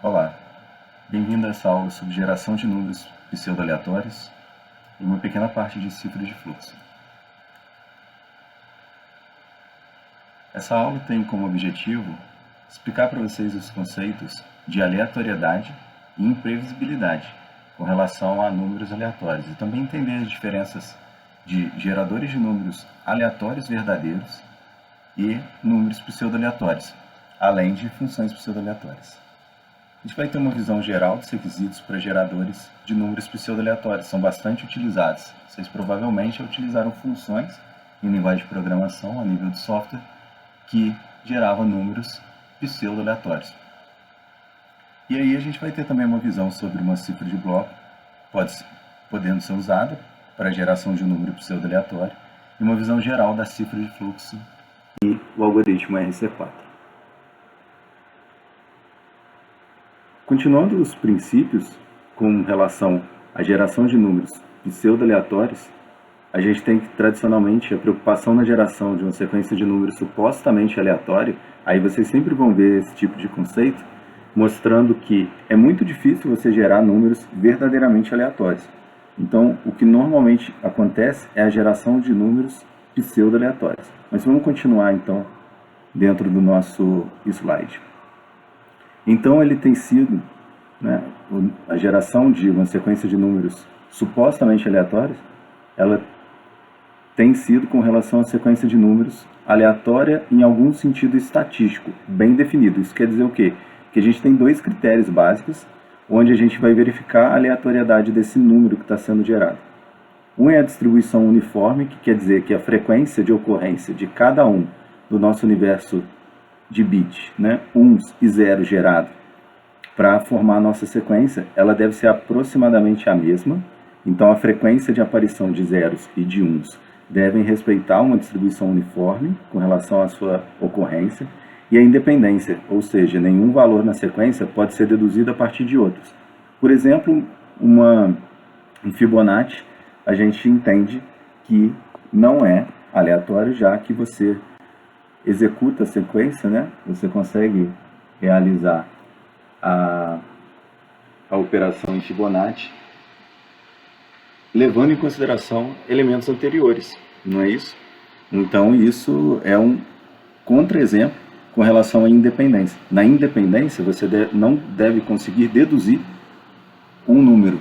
Olá, bem-vindo a essa aula sobre geração de números pseudo-aleatórios e uma pequena parte de cifra de fluxo. Essa aula tem como objetivo explicar para vocês os conceitos de aleatoriedade e imprevisibilidade com relação a números aleatórios e também entender as diferenças de geradores de números aleatórios verdadeiros e números pseudo-aleatórios, além de funções pseudo-aleatórias. A gente vai ter uma visão geral dos requisitos para geradores de números pseudo-aleatórios. São bastante utilizados. Vocês provavelmente já utilizaram funções em linguagem de programação a nível de software que geravam números pseudo-aleatórios. E aí a gente vai ter também uma visão sobre uma cifra de bloco, podendo ser usada para a geração de um número pseudo-aleatório, e uma visão geral da cifra de fluxo e o algoritmo RC4. Continuando os princípios com relação à geração de números pseudo-aleatórios, a gente tem tradicionalmente a preocupação na geração de uma sequência de números supostamente aleatório. Aí vocês sempre vão ver esse tipo de conceito, mostrando que é muito difícil você gerar números verdadeiramente aleatórios. Então, o que normalmente acontece é a geração de números pseudo-aleatórios. Mas vamos continuar então dentro do nosso slide. Então ele tem sido, a geração de uma sequência de números supostamente aleatórios, ela tem sido com relação à sequência de números aleatória em algum sentido estatístico, bem definido. Isso quer dizer o quê? Que a gente tem dois critérios básicos, onde a gente vai verificar a aleatoriedade desse número que está sendo gerado. Um é a distribuição uniforme, que quer dizer que a frequência de ocorrência de cada um do nosso universo de bit, uns e zeros gerado, para formar a nossa sequência, ela deve ser aproximadamente a mesma. Então a frequência de aparição de zeros e de uns devem respeitar uma distribuição uniforme com relação à sua ocorrência, e a independência, ou seja, nenhum valor na sequência pode ser deduzido a partir de outros. Por exemplo, um Fibonacci, a gente entende que não é aleatório, já que você executa a sequência, você consegue realizar a operação em Fibonacci levando em consideração elementos anteriores, não é isso? Então isso é um contra-exemplo com relação à independência. Na independência você não deve conseguir deduzir um número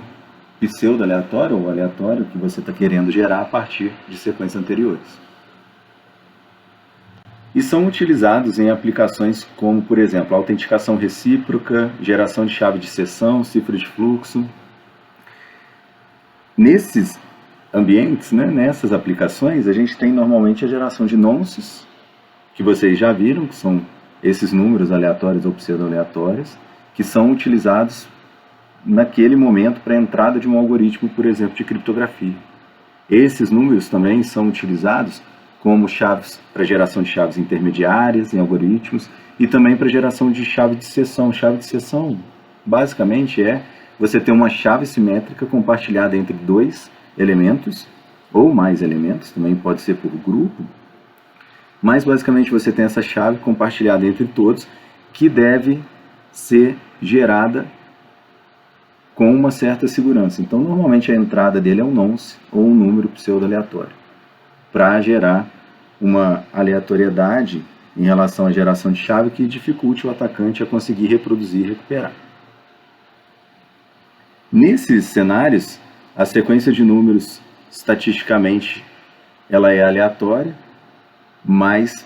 pseudo-aleatório ou aleatório que você está querendo gerar a partir de sequências anteriores. E são utilizados em aplicações como, por exemplo, autenticação recíproca, geração de chave de sessão, cifra de fluxo. Nesses ambientes, nessas aplicações, a gente tem normalmente a geração de nonces, que vocês já viram, que são esses números aleatórios ou pseudo-aleatórios, que são utilizados naquele momento para a entrada de um algoritmo, por exemplo, de criptografia. Esses números também são utilizados como chaves para geração de chaves intermediárias em algoritmos e também para geração de chave de seção. Chave de seção, basicamente, é você ter uma chave simétrica compartilhada entre dois elementos ou mais elementos, também pode ser por grupo, mas basicamente você tem essa chave compartilhada entre todos que deve ser gerada com uma certa segurança. Então, normalmente a entrada dele é um nonce ou um número pseudo-aleatório, para gerar uma aleatoriedade em relação à geração de chave que dificulte o atacante a conseguir reproduzir e recuperar. Nesses cenários, a sequência de números, estatisticamente, ela é aleatória, mas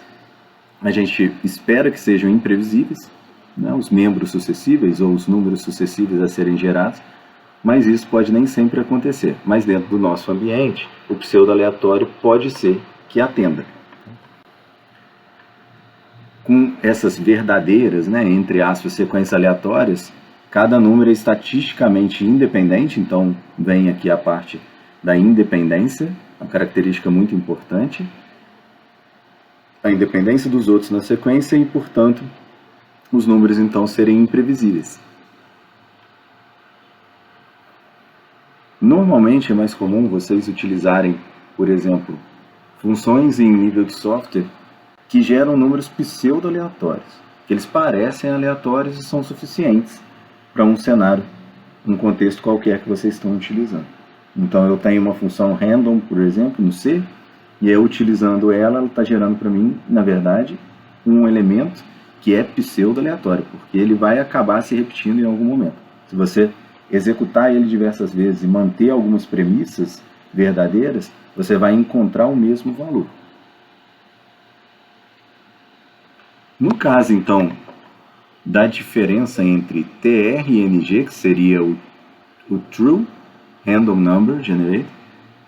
a gente espera que sejam imprevisíveis, os membros sucessíveis ou os números sucessíveis a serem gerados, mas isso pode nem sempre acontecer. Mas dentro do nosso ambiente, o pseudo-aleatório pode ser que atenda. Com essas verdadeiras, entre aspas, sequências aleatórias, cada número é estatisticamente independente, então vem aqui a parte da independência, uma característica muito importante. A independência dos outros na sequência e, portanto, os números então serem imprevisíveis. Normalmente é mais comum vocês utilizarem, por exemplo, funções em nível de software que geram números pseudo-aleatórios, que eles parecem aleatórios e são suficientes para um cenário, um contexto qualquer que vocês estão utilizando. Então eu tenho uma função random, por exemplo, no C, e eu utilizando ela está gerando para mim, na verdade, um elemento que é pseudo-aleatório, porque ele vai acabar se repetindo em algum momento. Se você executar ele diversas vezes e manter algumas premissas verdadeiras, você vai encontrar o mesmo valor. No caso, então, da diferença entre TR e NG, que seria o True Random Number Generator,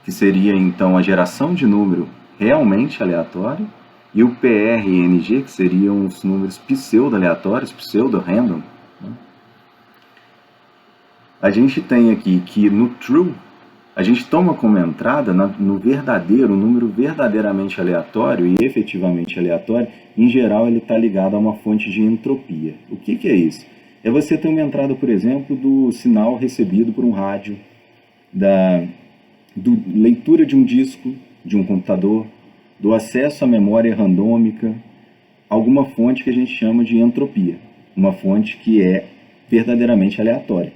que seria então a geração de número realmente aleatório, e o PR e NG, que seriam os números pseudo-aleatórios, pseudo-random. A gente tem aqui que no True, a gente toma como entrada no verdadeiro, número verdadeiramente aleatório e efetivamente aleatório, em geral ele está ligado a uma fonte de entropia. O que é isso? É você ter uma entrada, por exemplo, do sinal recebido por um rádio, do leitura de um disco, de um computador, do acesso à memória randômica, alguma fonte que a gente chama de entropia, uma fonte que é verdadeiramente aleatória.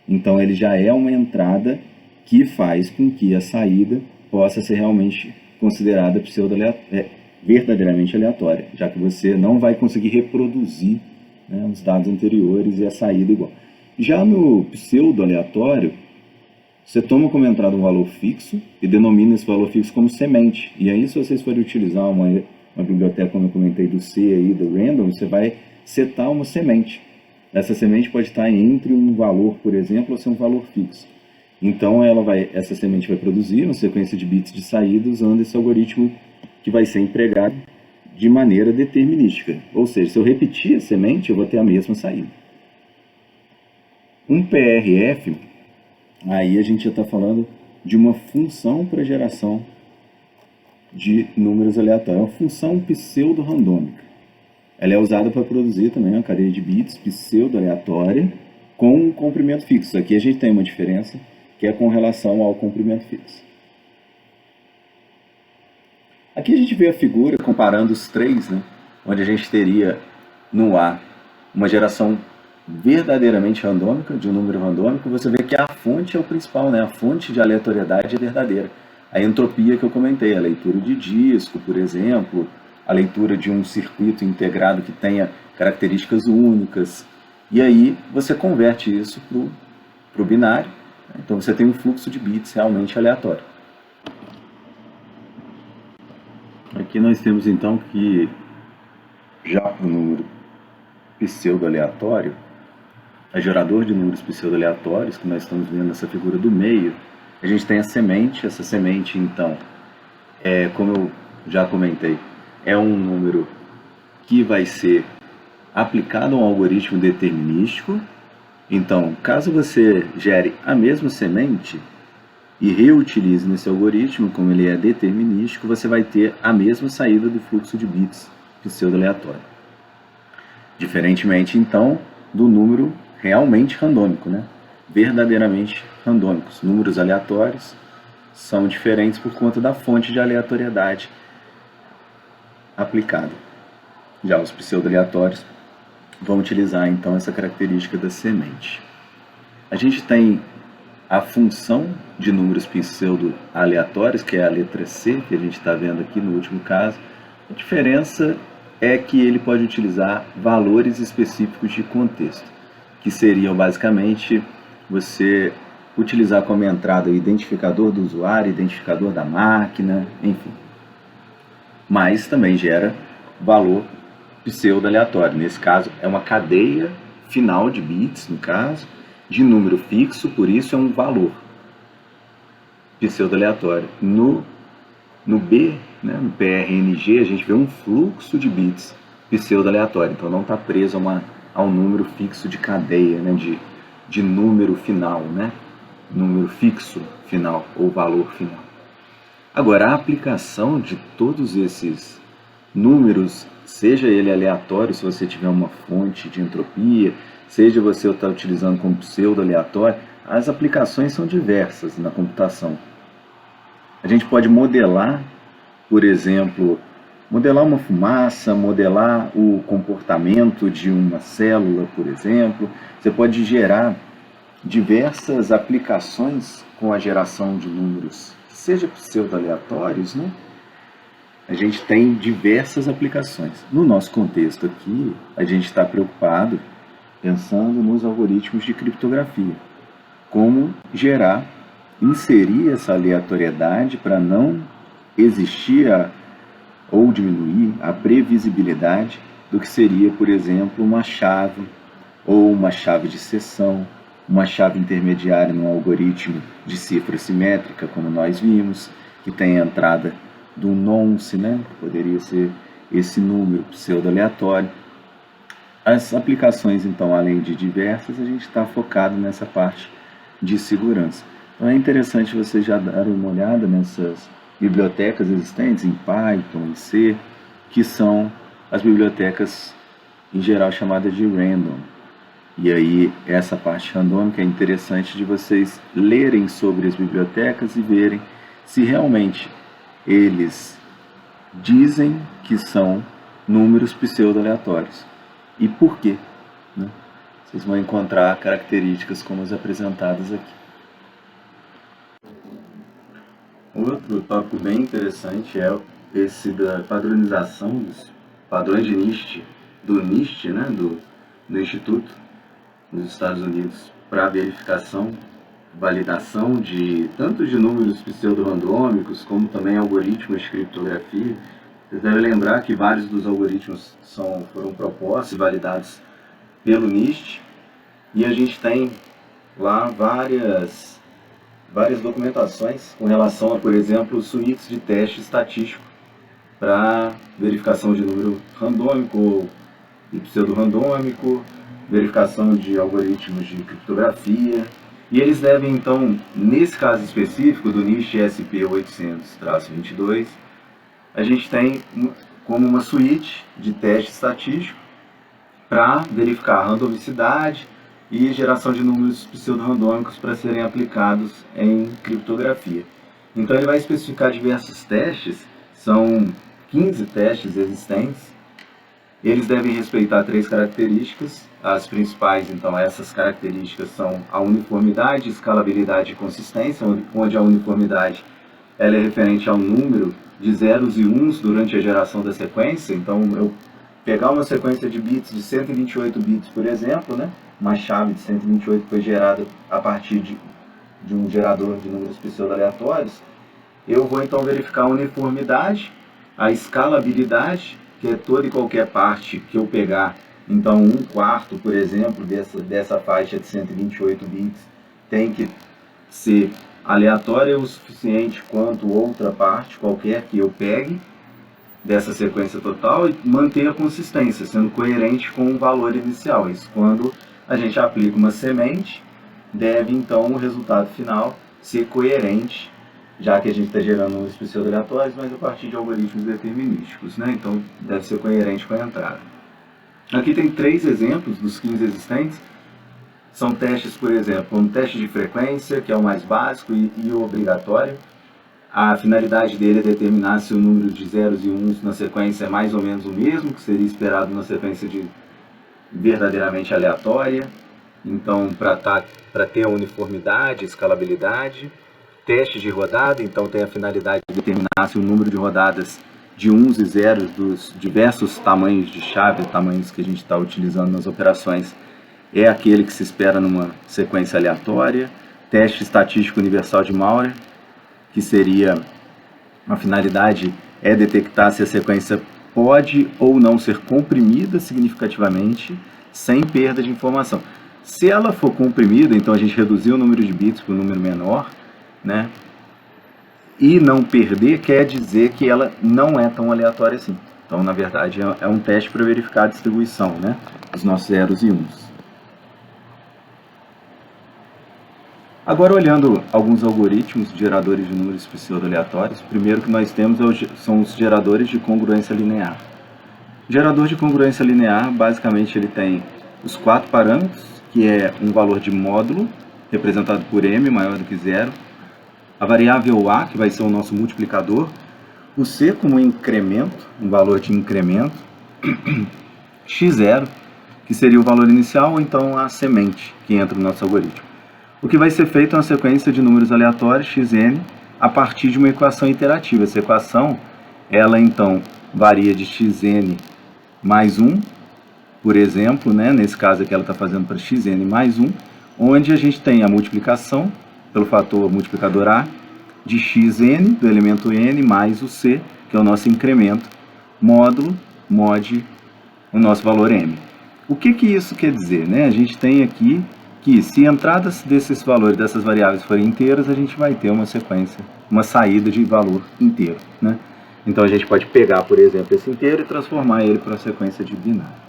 Então ele já é uma entrada que faz com que a saída possa ser realmente considerada verdadeiramente aleatória, já que você não vai conseguir reproduzir, né, os dados anteriores e a saída igual. Já no pseudo-aleatório, você toma como entrada um valor fixo e denomina esse valor fixo como semente. E aí, se vocês forem utilizar uma biblioteca, como eu comentei, do C aí, do Random, você vai setar uma semente. Essa semente pode estar entre um valor, por exemplo, ou ser um valor fixo. Então, essa semente vai produzir uma sequência de bits de saída usando esse algoritmo que vai ser empregado de maneira determinística. Ou seja, se eu repetir a semente, eu vou ter a mesma saída. Um PRF, aí a gente já está falando de uma função para geração de números aleatórios, uma função pseudo-randômica. Ela é usada para produzir também uma cadeia de bits pseudo-aleatória com um comprimento fixo. Aqui a gente tem uma diferença, que é com relação ao comprimento fixo. Aqui a gente vê a figura comparando os três, né, onde a gente teria no A uma geração verdadeiramente randômica, de um número randômico. Você vê que a fonte é o principal, né? A fonte de aleatoriedade é verdadeira. A entropia que eu comentei, a leitura de disco, por exemplo, a leitura de um circuito integrado que tenha características únicas. E aí você converte isso para o binário. Então você tem um fluxo de bits realmente aleatório. Aqui nós temos então que já para o número pseudo-aleatório, a gerador de números pseudo-aleatórios, que nós estamos vendo nessa figura do meio, a gente tem a semente. Essa semente, então, como eu já comentei, é um número que vai ser aplicado a um algoritmo determinístico. Então, caso você gere a mesma semente e reutilize nesse algoritmo, como ele é determinístico, você vai ter a mesma saída do fluxo de bits pseudo-aleatório. Diferentemente, então, do número realmente randômico, né? Verdadeiramente randômicos. Números aleatórios são diferentes por conta da fonte de aleatoriedade aplicada. Já os pseudo-aleatórios vão utilizar então essa característica da semente. A gente tem a função de números pseudo-aleatórios, que é a letra C, que a gente está vendo aqui no último caso. A diferença é que ele pode utilizar valores específicos de contexto, que seriam basicamente você utilizar como entrada o identificador do usuário, identificador da máquina, enfim. Mas também gera valor pseudo-aleatório. Nesse caso, é uma cadeia final de bits, no caso, de número fixo, por isso é um valor pseudo-aleatório. No B, né, no PRNG, a gente vê um fluxo de bits pseudo-aleatório, então não está preso a um número fixo de cadeia, né, de número final, né, número fixo final ou valor final. Agora, a aplicação de todos esses números, seja ele aleatório, se você tiver uma fonte de entropia, seja você está utilizando como pseudo-aleatório, as aplicações são diversas na computação. A gente pode modelar, por exemplo, Modelar uma fumaça, modelar o comportamento de uma célula, por exemplo. Você pode gerar diversas aplicações com a geração de números, seja pseudo-aleatórios, né? A gente tem diversas aplicações. No nosso contexto aqui, a gente está preocupado pensando nos algoritmos de criptografia. Como gerar, inserir essa aleatoriedade para não existir ou diminuir a previsibilidade do que seria, por exemplo, uma chave ou uma chave de seção, uma chave intermediária num algoritmo de cifra simétrica, como nós vimos, que tem a entrada do nonce, né? Poderia ser esse número pseudo-aleatório. As aplicações, então, além de diversas, a gente está focado nessa parte de segurança. Então é interessante você já dar uma olhada nessas bibliotecas existentes em Python e C, que são as bibliotecas em geral chamadas de random. E aí essa parte randômica é interessante de vocês lerem sobre as bibliotecas e verem se realmente eles dizem que são números pseudo-aleatórios. E por quê? Né? Vocês vão encontrar características como as apresentadas aqui. Outro tópico bem interessante é esse da padronização dos padrões de NIST, do NIST, né, do Instituto nos Estados Unidos, para verificação, validação de tanto de números pseudo-randômicos como também algoritmos de criptografia. Vocês devem lembrar que vários dos algoritmos foram propostos e validados pelo NIST, e a gente tem lá várias documentações com relação a, por exemplo, suítes de teste estatístico para verificação de número randômico e pseudo-randômico, verificação de algoritmos de criptografia. E eles devem, então, nesse caso específico do NIST SP800-22, a gente tem como uma suíte de teste estatístico para verificar a randomicidade e geração de números pseudo-randômicos para serem aplicados em criptografia. Então ele vai especificar diversos testes, são 15 testes existentes. Eles devem respeitar 3 características. As principais, então, essas características são a uniformidade, escalabilidade e consistência, onde a uniformidade ela é referente ao número de zeros e uns durante a geração da sequência. Então, eu pegar uma sequência de bits de 128 bits, por exemplo, né? Uma chave de 128 foi gerada a partir de um gerador de números pseudo-aleatórios, eu vou então verificar a uniformidade, a escalabilidade, que é toda e qualquer parte que eu pegar. Então, 1/4, por exemplo, dessa faixa de 128 bits tem que ser aleatória o suficiente quanto outra parte, qualquer que eu pegue, dessa sequência total, e manter a consistência, sendo coerente com o valor inicial. Isso quando a gente aplica uma semente, deve então o resultado final ser coerente, já que a gente está gerando números pseudo-aleatórios, mas a partir de algoritmos determinísticos, né? Então deve ser coerente com a entrada. Aqui tem 3 exemplos dos 15 existentes. São testes, por exemplo, um teste de frequência, que é o mais básico e o obrigatório. A finalidade dele é determinar se o número de zeros e uns na sequência é mais ou menos o mesmo que seria esperado na sequência de verdadeiramente aleatória. Então, para ter a uniformidade, escalabilidade. Teste de rodada, então tem a finalidade de determinar se o número de rodadas de uns e zeros dos diversos tamanhos de chave, tamanhos que a gente está utilizando nas operações, é aquele que se espera numa sequência aleatória. Teste estatístico universal de Maurer, que seria, a finalidade é detectar se a sequência pode ou não ser comprimida significativamente sem perda de informação. Se ela for comprimida, então a gente reduziu o número de bits para um número menor, né? E não perder quer dizer que ela não é tão aleatória assim. Então, na verdade, é um teste para verificar a distribuição, né, dos nossos zeros e uns. Agora, olhando alguns algoritmos de geradores de números pseudo-aleatórios, o primeiro que nós temos são os geradores de congruência linear. O gerador de congruência linear, basicamente, ele tem os 4 parâmetros, que é um valor de módulo, representado por m, maior do que 0, a variável a, que vai ser o nosso multiplicador, o C como incremento, um valor de incremento, x0, que seria o valor inicial, ou então a semente que entra no nosso algoritmo. O que vai ser feito é uma sequência de números aleatórios, xn, a partir de uma equação iterativa. Essa equação, ela então varia de xn mais 1, por exemplo, né? Nesse caso aqui ela está fazendo para xn mais 1, onde a gente tem a multiplicação pelo fator multiplicador A de xn, do elemento n, mais o c, que é o nosso incremento, módulo, mod, o nosso valor m. O que isso quer dizer, né? A gente tem aqui que se entradas desses valores, dessas variáveis forem inteiras, a gente vai ter uma sequência, uma saída de valor inteiro, né? Então a gente pode pegar, por exemplo, esse inteiro e transformar ele para uma sequência de binário.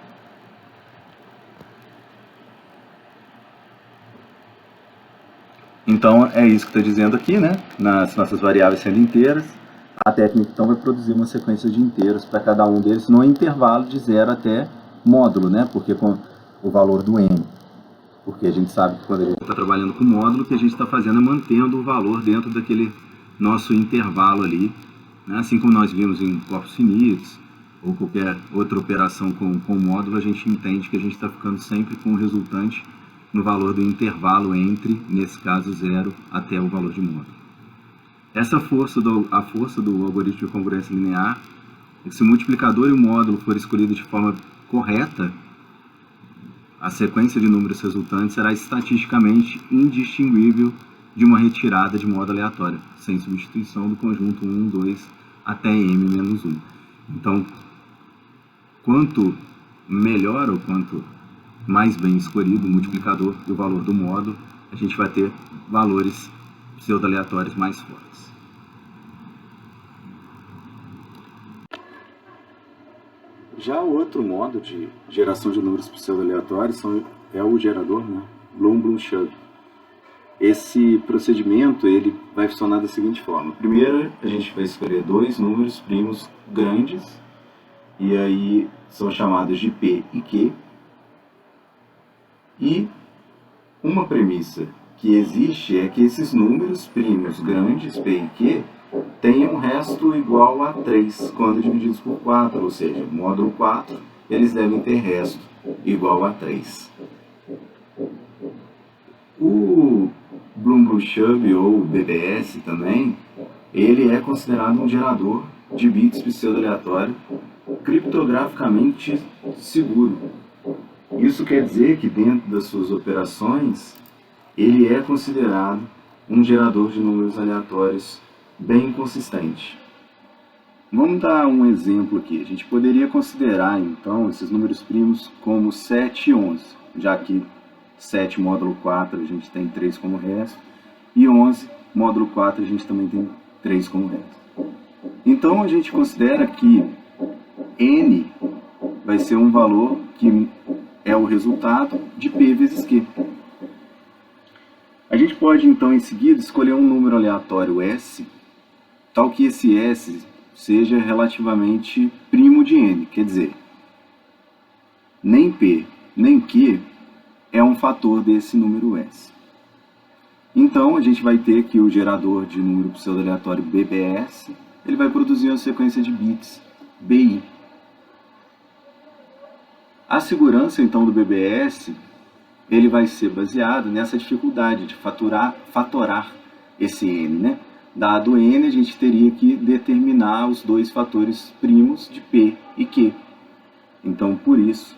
Então é isso que está dizendo aqui, né? Nas nossas variáveis sendo inteiras, a técnica então vai produzir uma sequência de inteiros para cada um deles no intervalo de 0 até módulo, né? Porque com o valor do n. Porque a gente sabe que quando a gente está trabalhando com módulo, o que a gente está fazendo é mantendo o valor dentro daquele nosso intervalo ali, né? Assim como nós vimos em corpos finitos, ou qualquer outra operação com módulo, a gente entende que a gente está ficando sempre com o resultante no valor do intervalo entre, nesse caso, 0 até o valor de módulo. A força do algoritmo de congruência linear é que se o multiplicador e o módulo for escolhidos de forma correta, a sequência de números resultantes será estatisticamente indistinguível de uma retirada de modo aleatório, sem substituição do conjunto 1, 2 até m-1. Então, quanto melhor ou quanto mais bem escolhido o multiplicador e o valor do módulo, a gente vai ter valores pseudo-aleatórios mais fortes. Já o outro modo de geração de números pseudo-aleatórios é o gerador, né? Bloom-Bloom-Chubb. Esse procedimento ele vai funcionar da seguinte forma. Primeiro, a gente vai escolher dois números primos grandes, e aí são chamados de P e Q. E uma premissa que existe é que esses números primos grandes, P e Q, tenham um resto igual a 3 quando divididos por 4, ou seja, módulo 4, eles devem ter resto igual a 3. O Bloom-Bloom-Chubb, ou BBS também, ele é considerado um gerador de bits pseudo-aleatório criptograficamente seguro. Isso quer dizer que dentro das suas operações, ele é considerado um gerador de números aleatórios bem consistente. Vamos dar um exemplo aqui. A gente poderia considerar, então, esses números primos como 7 e 11, já que 7 módulo 4 a gente tem 3 como resto, e 11 módulo 4 a gente também tem 3 como resto. Então a gente considera que n vai ser um valor que é o resultado de P vezes Q. A gente pode então em seguida escolher um número aleatório S, tal que esse S seja relativamente primo de n, quer dizer, nem P nem Q é um fator desse número S. Então a gente vai ter que o gerador de número pseudo-aleatório BBS, ele vai produzir uma sequência de bits BI. A segurança então do BBS, ele vai ser baseado nessa dificuldade de fatorar esse n, né? Dado n, a gente teria que determinar os dois fatores primos de P e Q. Então, por isso,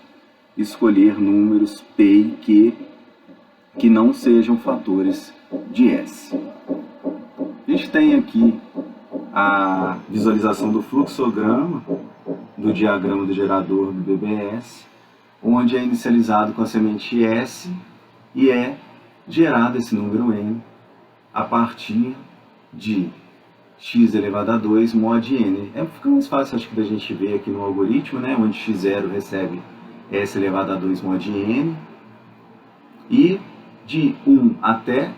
escolher números P e Q que não sejam fatores de S. A gente tem aqui a visualização do fluxograma do diagrama do gerador do BBS, onde é inicializado com a semente S e é gerado esse número n a partir de x elevado a 2 mod n. Fica mais fácil, acho que, da gente ver aqui no algoritmo, né, onde x0 recebe s elevado a 2 mod n, e de 1 até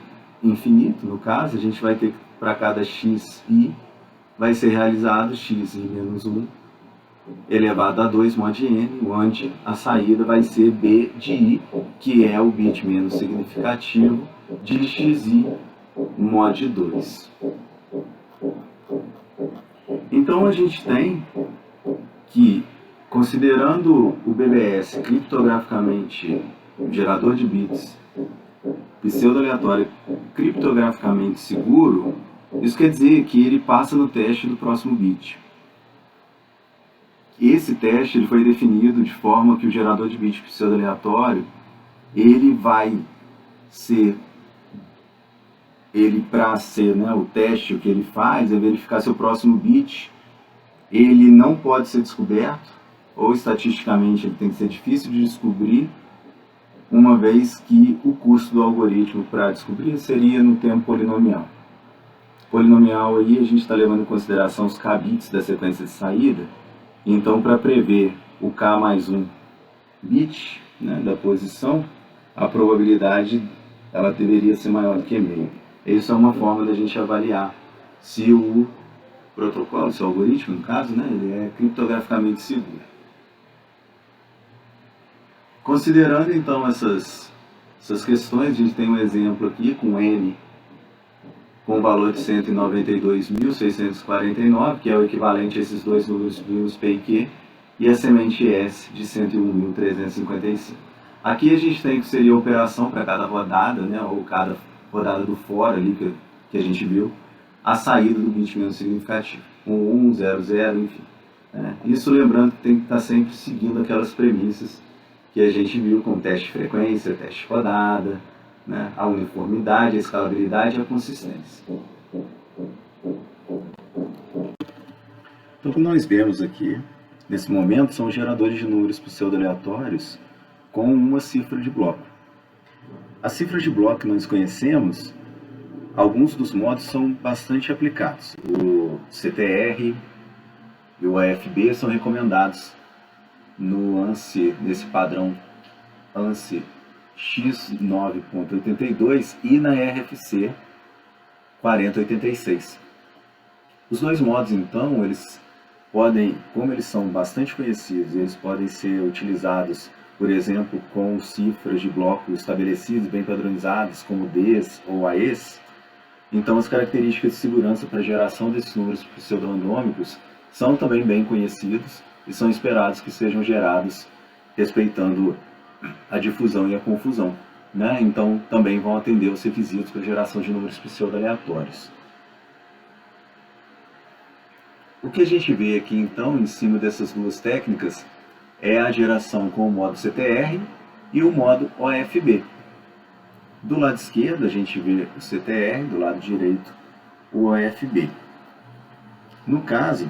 infinito, no caso, a gente vai ter para cada x i, vai ser realizado x i menos 1 elevado a 2 mod n, onde a saída vai ser b de i, que é o bit menos significativo de xi mod 2. Então, Então a gente tem que, considerando o BBS criptograficamente gerador de bits pseudo-aleatório criptograficamente seguro, isso quer dizer que ele passa no teste do próximo bit. Esse teste ele foi definido de forma que o gerador de bit pseudo-aleatório ele vai ser, para ser, né, o teste, o que ele faz é verificar se o próximo bit ele não pode ser descoberto, ou estatisticamente ele tem que ser difícil de descobrir, uma vez que o custo do algoritmo para descobrir seria no tempo polinomial. Polinomial aí a gente está levando em consideração os k bits da sequência de saída, então para prever o k mais 1 bit, né, da posição, a probabilidade ela deveria ser maior do que meio. Isso é uma forma da gente avaliar se o protocolo, se o algoritmo, no caso, né, ele é criptograficamente seguro. Considerando então essas questões, a gente tem um exemplo aqui com N com o valor de 192.649, que é o equivalente a esses dois números P e Q, e a semente S de 101.355. Aqui a gente tem que seria a operação para cada rodada, né, ou cada rodada do for ali que a gente viu, a saída do bit menos significativo, 1, 0, 0, enfim. Isso lembrando que tem que estar sempre seguindo aquelas premissas que a gente viu com teste de frequência, teste de rodada, né, a uniformidade, a escalabilidade e a consistência. Então, o que nós vemos aqui, nesse momento, são geradores de números pseudo-aleatórios com uma cifra de bloco. As cifras de bloco que nós conhecemos, alguns dos modos são bastante aplicados. O CTR e o AFB são recomendados no ANSI, nesse padrão ANSI X9.82 e na RFC 4086. Os dois modos, então, eles podem, como eles são bastante conhecidos, eles podem ser utilizados, por exemplo, com cifras de bloco estabelecidos, bem padronizadas, como Ds ou AEs. Então, as características de segurança para a geração desses números pseudo-randômicos são também bem conhecidos e são esperados que sejam gerados respeitando a difusão e a confusão, né? Então, também vão atender os requisitos para a geração de números pseudo-aleatórios. O que a gente vê aqui, então, em cima dessas duas técnicas, é a geração com o modo CTR e o modo OFB. Do lado esquerdo, a gente vê o CTR, do lado direito, o OFB. No caso,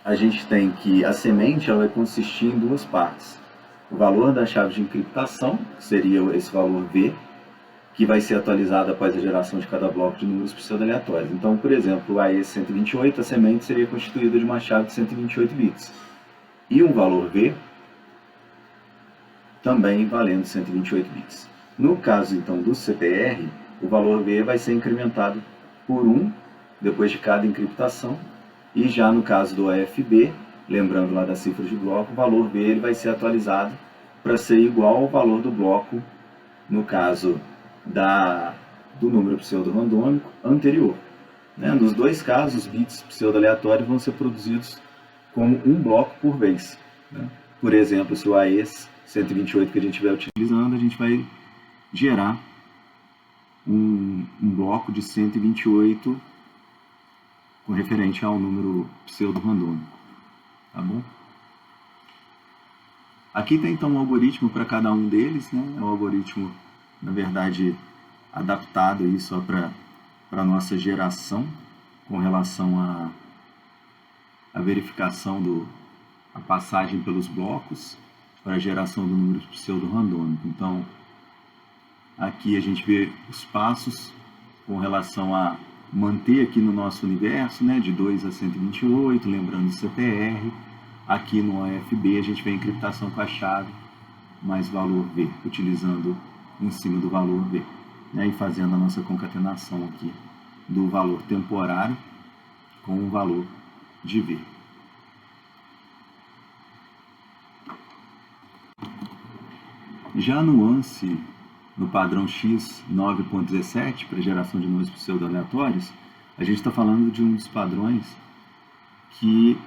a gente tem que a semente ela vai consistir em duas partes. O valor da chave de encriptação, que seria esse valor V, que vai ser atualizado após a geração de cada bloco de números pseudo-aleatórios. Então, por exemplo, o AE128, a semente seria constituída de uma chave de 128 bits. E um valor V, também valendo 128 bits. No caso, então, do CTR, o valor V vai ser incrementado por 1, depois de cada encriptação. E já no caso do AFB, lembrando lá das cifras de bloco, o valor V ele vai ser atualizado para ser igual ao valor do bloco, no caso do número pseudo-randômico anterior. Nos dois casos, os bits pseudo-aleatórios vão ser produzidos como um bloco por vez. Por exemplo, se o AES 128 que a gente estiver utilizando, a gente vai gerar um bloco de 128 com referente ao número pseudo-randômico. Tá bom? Aqui tem então um algoritmo para cada um deles, né? É um algoritmo, na verdade, adaptado aí só para a nossa geração, com relação à verificação a passagem pelos blocos para a geração do número pseudo-randômico. Então, aqui a gente vê os passos com relação a manter aqui no nosso universo, né, de 2 a 128, lembrando o CPR. Aqui no AFB a gente vê a encriptação com a chave mais valor V, utilizando em cima do valor V, né, e fazendo a nossa concatenação aqui do valor temporário com o valor de V. Já no ANSI, no padrão X9.17, para geração de números pseudo-aleatórios, a gente está falando de um dos padrões que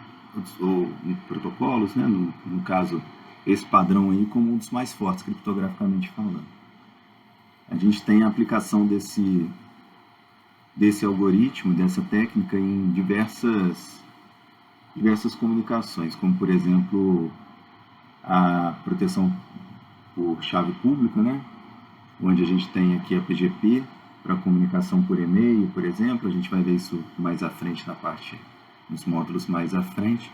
ou protocolos, né, no caso, esse padrão aí como um dos mais fortes criptograficamente falando. A gente tem a aplicação desse algoritmo, dessa técnica em diversas comunicações, como por exemplo a proteção por chave pública, né, onde a gente tem aqui a PGP para comunicação por e-mail, por exemplo. A gente vai ver isso mais à frente na parte, nos módulos mais à frente.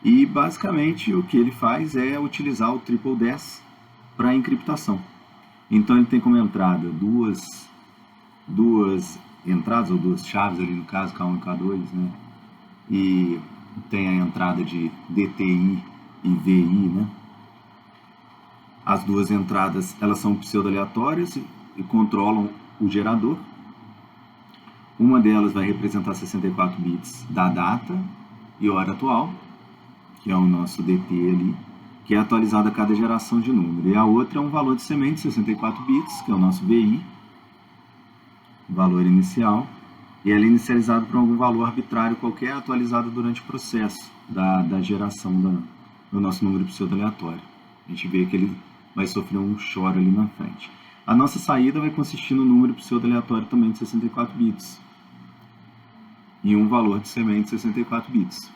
E basicamente o que ele faz é utilizar o Triple DES para encriptação. Então ele tem como entrada duas entradas, ou duas chaves ali no caso, K1 e K2, né? E tem a entrada de DTI e VI, né? As duas entradas, elas são pseudo-aleatórias e controlam o gerador. Uma delas vai representar 64 bits da data e hora atual, que é o nosso DT ali, que é atualizado a cada geração de número. E a outra é um valor de semente, 64 bits, que é o nosso VI, valor inicial, e ela é inicializado por algum valor arbitrário qualquer, atualizado durante o processo da geração do nosso número pseudo-aleatório. A gente vê que ele vai sofrer um choro ali na frente. A nossa saída vai consistir no número pseudo-aleatório também de 64 bits e um valor de semente de 64 bits.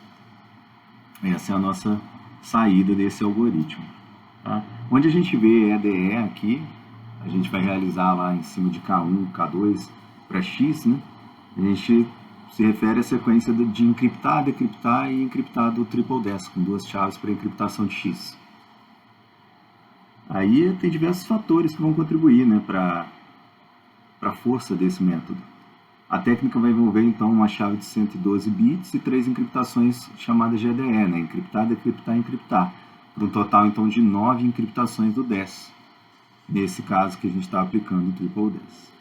Essa é a nossa saída desse algoritmo. Tá? Onde a gente vê EDE aqui, a gente vai realizar lá em cima de K1, K2 para X, né? A gente se refere à sequência de encriptar, decriptar e encriptar do Triple DES, com duas chaves para encriptação de X. Aí tem diversos fatores que vão contribuir, né, para a força desse método. A técnica vai envolver, então, uma chave de 112 bits e 3 encriptações chamadas GDE, né, encriptar, decriptar e encriptar, para um total, então, de 9 encriptações do DES, nesse caso que a gente está aplicando o Triple DES.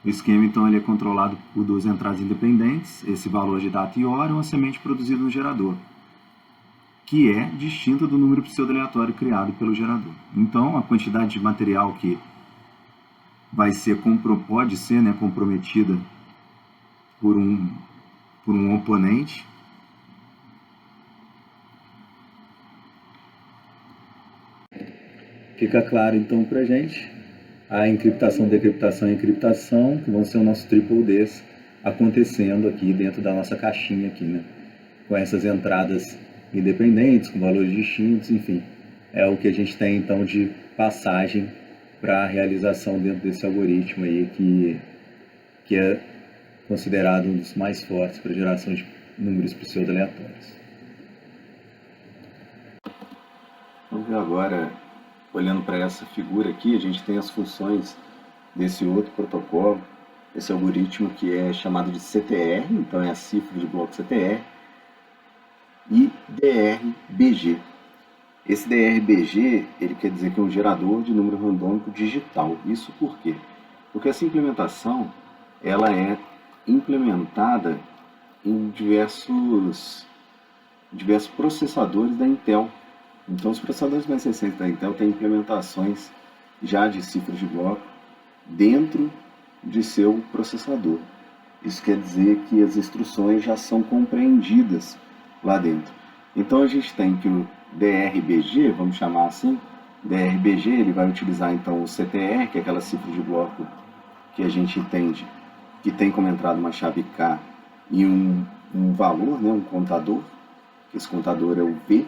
O esquema, então, ele é controlado por duas entradas independentes, esse valor de data e hora, uma semente produzida no gerador, que é distinta do número pseudo-aleatório criado pelo gerador. Então, a quantidade de material que vai ser, pode ser, né, comprometida por um oponente, fica claro, então, para a gente a encriptação, decriptação e encriptação, que vão ser o nosso Triple Ds acontecendo aqui dentro da nossa caixinha aqui, né? Com essas entradas independentes, com valores distintos, enfim. É o que a gente tem, então, de passagem para a realização dentro desse algoritmo aí, que é considerado um dos mais fortes para a geração de números pseudo-aleatórios. Vamos ver agora, olhando para essa figura aqui, a gente tem as funções desse outro protocolo, esse algoritmo que é chamado de CTR, então é a cifra de bloco CTR, e DRBG. Esse DRBG, ele quer dizer que é um gerador de número randômico digital. Isso por quê? Porque essa implementação, ela é implementada em diversos processadores da Intel. Então, os processadores mais recentes da Intel têm implementações já de cifras de bloco dentro de seu processador. Isso quer dizer que as instruções já são compreendidas lá dentro. Então, a gente tem que o DRBG, vamos chamar assim, DRBG, ele vai utilizar então o CTR, que é aquela cifra de bloco que a gente entende que tem como entrada uma chave K e um valor, né, um contador, que esse contador é o V,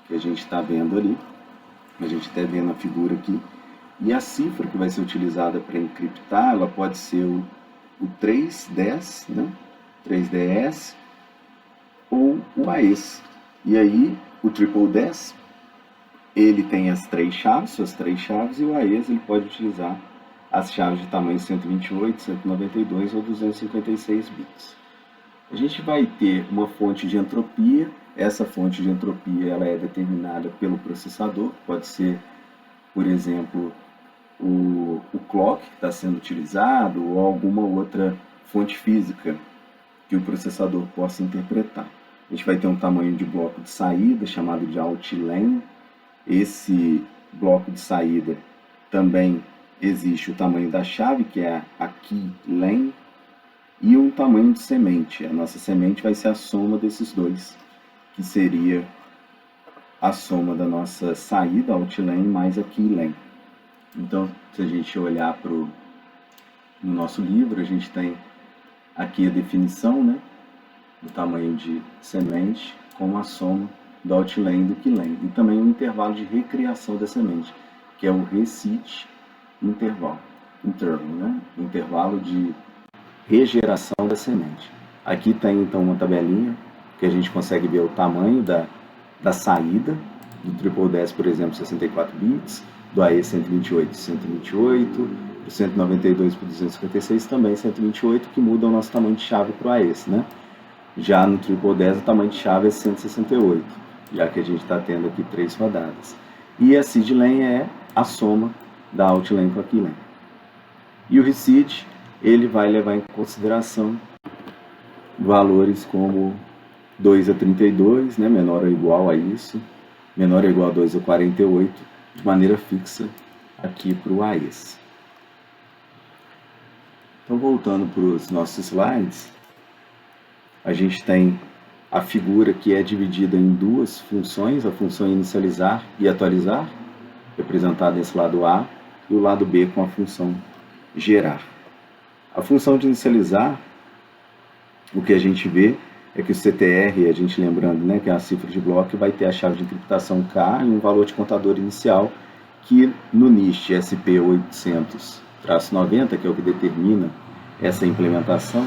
que a gente está vendo ali, a gente está vendo na figura aqui, e a cifra que vai ser utilizada para encriptar, ela pode ser o 3DS, né, 3DS, ou o AES. E aí, o Triple DES, ele tem as três chaves, suas três chaves, e o AES ele pode utilizar as chaves de tamanho 128, 192 ou 256 bits. A gente vai ter uma fonte de entropia. Essa fonte de entropia ela é determinada pelo processador, pode ser, por exemplo, o clock que está sendo utilizado ou alguma outra fonte física que o processador possa interpretar. A gente vai ter um tamanho de bloco de saída chamado de outline. Esse bloco de saída também existe o tamanho da chave, que é a key lane, e um tamanho de semente. A nossa semente vai ser a soma desses dois, que seria a soma da nossa saída, outline, mais a keylen. Então, se a gente olhar no nosso livro, a gente tem aqui a definição, né, do tamanho de semente com a soma do outline e do keylen. E também o intervalo de recriação da semente, que é o reseed interval, né? Intervalo de regeração da semente. Aqui tem então uma tabelinha que a gente consegue ver o tamanho da saída do Triple 10, por exemplo, 64 bits, do AE 128, 128, do 192 para 256 também 128, que muda o nosso tamanho de chave para o AES, né? Já no Triple 10 o tamanho de chave é 168, já que a gente está tendo aqui 3 rodadas. E a seedlen é a soma da outline com a keylen. E o reseed, ele vai levar em consideração valores como 2 a 32, né, menor ou igual a isso, menor ou igual a 2 a 48, de maneira fixa aqui para o AES. Então, voltando para os nossos slides, a gente tem a figura que é dividida em duas funções, a função inicializar e atualizar, representada nesse lado A, e o lado B com a função gerar. A função de inicializar, o que a gente vê é que o CTR, a gente lembrando, né, que é a cifra de bloco, vai ter a chave de encriptação K e um valor de contador inicial, que no NIST SP800-90, que é o que determina essa implementação,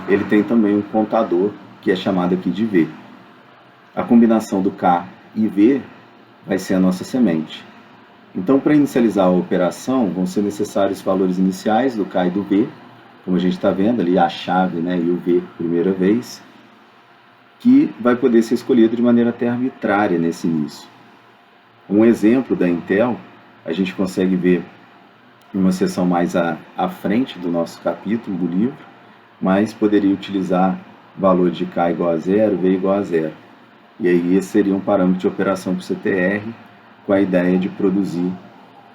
ele tem também um contador que é chamado aqui de V. A combinação do K e V vai ser a nossa semente. Então, para inicializar a operação, vão ser necessários valores iniciais do K e do V, como a gente está vendo ali, a chave, né, e o V primeira vez, que vai poder ser escolhido de maneira até arbitrária nesse início. Um exemplo da Intel, a gente consegue ver em uma seção mais à frente do nosso capítulo do livro, mas poderia utilizar valor de K igual a 0, V igual a 0. E aí esse seria um parâmetro de operação para o CTR, com a ideia de produzir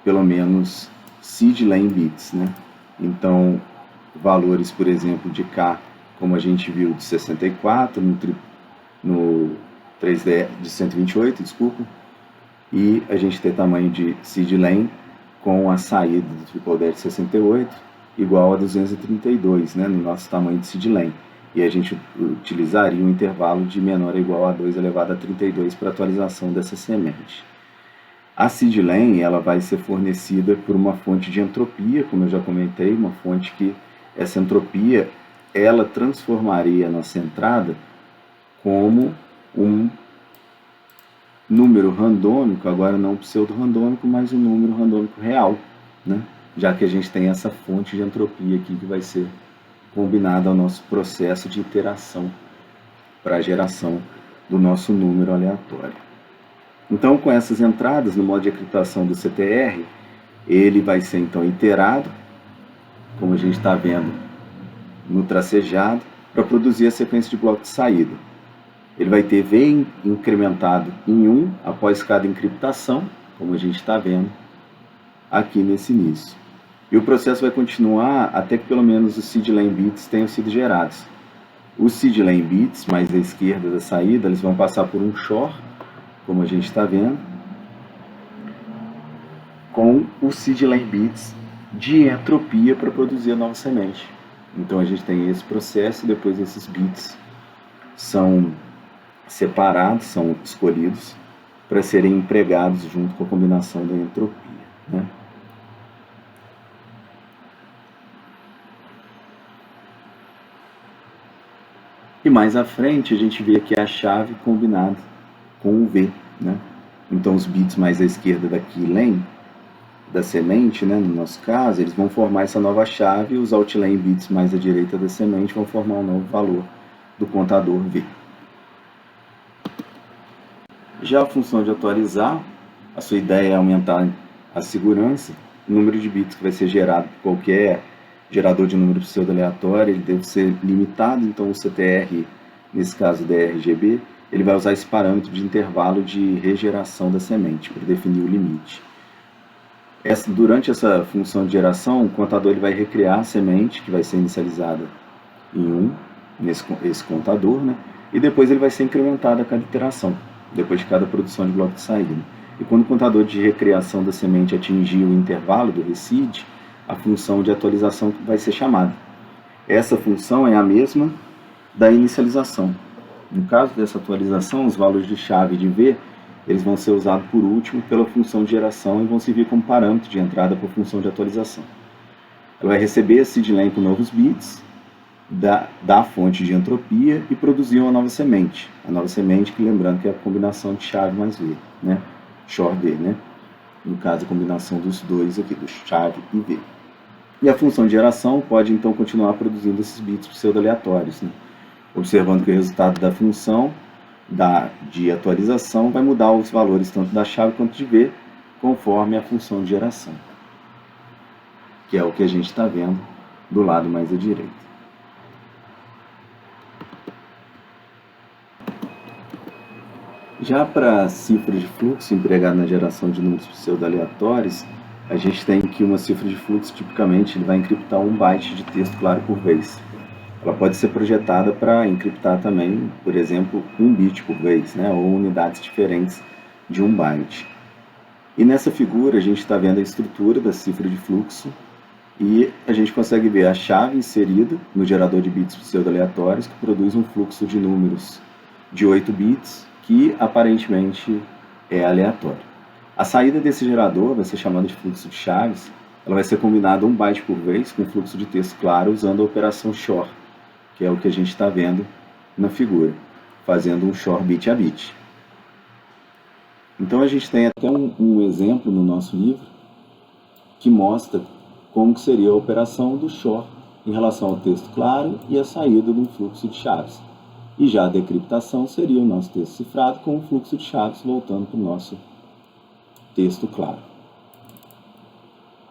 pelo menos seedlen bits, né? Então, valores, por exemplo, de K, como a gente viu, de 64, no 3D de 128, desculpa, e a gente tem tamanho de seedlen com a saída do Triple D de 68 igual a 232, né, no nosso tamanho de seedlen. E a gente utilizaria um intervalo de menor ou igual a 2 elevado a 32 para atualização dessa semente. A seedlen, ela vai ser fornecida por uma fonte de entropia, como eu já comentei, uma fonte que essa entropia, ela transformaria a nossa entrada como um número randômico, agora não pseudo-randômico, mas um número randômico real, né? Já que a gente tem essa fonte de entropia aqui que vai ser combinada ao nosso processo de iteração para a geração do nosso número aleatório. Então, com essas entradas no modo de encriptação do CTR, ele vai ser então iterado, como a gente está vendo no tracejado, para produzir a sequência de blocos de saída. Ele vai ter V incrementado em 1 após cada encriptação, como a gente está vendo aqui nesse início. E o processo vai continuar até que pelo menos os seedlen bits tenham sido gerados. Os seedlen bits, mais à esquerda da saída, eles vão passar por um XOR, como a gente está vendo, com os seedlen bits de entropia para produzir a nova semente. Então a gente tem esse processo e depois esses bits são separados, são escolhidos para serem empregados junto com a combinação da entropia, né? E mais à frente a gente vê aqui a chave combinada com o V, né? Então os bits mais à esquerda da keylen, da semente, né, no nosso caso, eles vão formar essa nova chave e os outline bits mais à direita da semente vão formar um novo valor do contador V. Já a função de atualizar, a sua ideia é aumentar a segurança, o número de bits que vai ser gerado por qualquer gerador de número pseudo-aleatório, ele deve ser limitado, então o CTR, nesse caso DRGB, ele vai usar esse parâmetro de intervalo de regeração da semente para definir o limite. Durante essa função de geração, o contador ele vai recriar a semente, que vai ser inicializada em 1, esse contador, né? E depois ele vai ser incrementado a cada iteração, depois de cada produção de bloco de saída. E quando o contador de recriação da semente atingir o intervalo do reseed, a função de atualização vai ser chamada. Essa função é a mesma da inicialização. No caso dessa atualização, os valores de chave de V eles vão ser usados por último pela função de geração e vão servir como parâmetro de entrada para a função de atualização. Ela vai receber a seedlen com novos bits da fonte de entropia e produzir uma nova semente. A nova semente, que lembrando que é a combinação de chave mais V, né? XOR V, né? No caso, a combinação dos dois aqui, do chave e V. E a função de geração pode então continuar produzindo esses bits pseudo-aleatórios, né? Observando que o resultado da função de atualização vai mudar os valores tanto da chave quanto de V, conforme a função de geração, que é o que a gente está vendo do lado mais à direita. Já para a cifra de fluxo empregada na geração de números pseudo-aleatórios, a gente tem que uma cifra de fluxo, tipicamente, ele vai encriptar 1 byte de texto claro por vez. Ela pode ser projetada para encriptar também, por exemplo, 1 bit por vez, né, ou unidades diferentes de 1 byte. E nessa figura a gente está vendo a estrutura da cifra de fluxo e a gente consegue ver a chave inserida no gerador de bits pseudo-aleatórios que produz um fluxo de números de 8 bits que aparentemente é aleatório. A saída desse gerador vai ser chamada de fluxo de chaves. Ela vai ser combinada 1 byte por vez com fluxo de texto claro usando a operação XOR, que é o que a gente está vendo na figura, fazendo um XOR bit a bit. Então a gente tem até um exemplo no nosso livro que mostra como que seria a operação do XOR em relação ao texto claro e a saída de um fluxo de chaves. E já a decriptação seria o nosso texto cifrado com o fluxo de chaves voltando para o nosso texto claro.